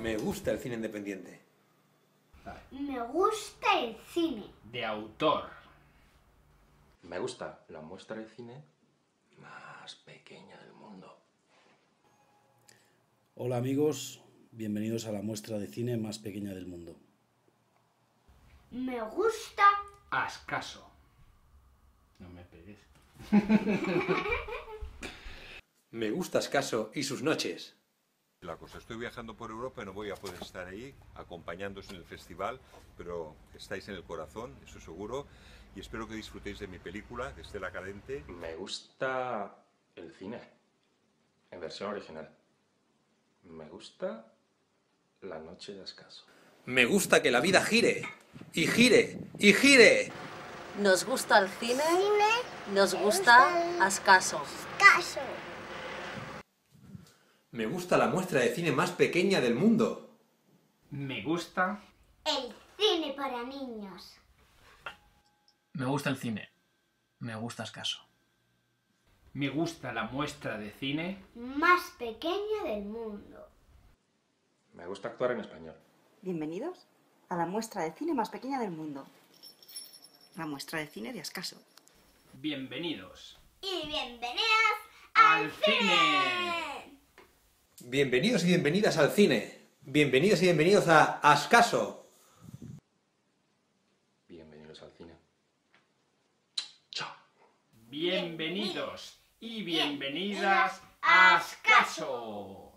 Me gusta el cine independiente. Me gusta el cine. De autor. Me gusta la muestra de cine más pequeña del mundo. Hola amigos, bienvenidos a la muestra de cine más pequeña del mundo. Me gusta... Haz caso. No me pegues. Me gusta Escaso y sus noches. La cosa, estoy viajando por Europa y no voy a poder estar ahí acompañándoos en el festival, pero estáis en el corazón, eso seguro, y espero que disfrutéis de mi película, de Estela Cadente. Me gusta el cine, en versión original. Me gusta La noche de Escaso. Me gusta que la vida gire, y gire, y gire. Nos gusta el cine, nos gusta Ascaso. Caso. Me gusta la muestra de cine más pequeña del mundo. Me gusta. El cine para niños. Me gusta el cine. Me gusta Escaso. Me gusta la muestra de cine. Más pequeña del mundo. Me gusta actuar en español. Bienvenidos a la muestra de cine más pequeña del mundo. La muestra de cine de Ascaso. Bienvenidos. Y bienvenidas ¡Al cine! Bienvenidos y bienvenidas al cine. Bienvenidos y bienvenidos a Ascaso. Bienvenidos al cine. Chao. Bienvenidos y bienvenidas a Ascaso.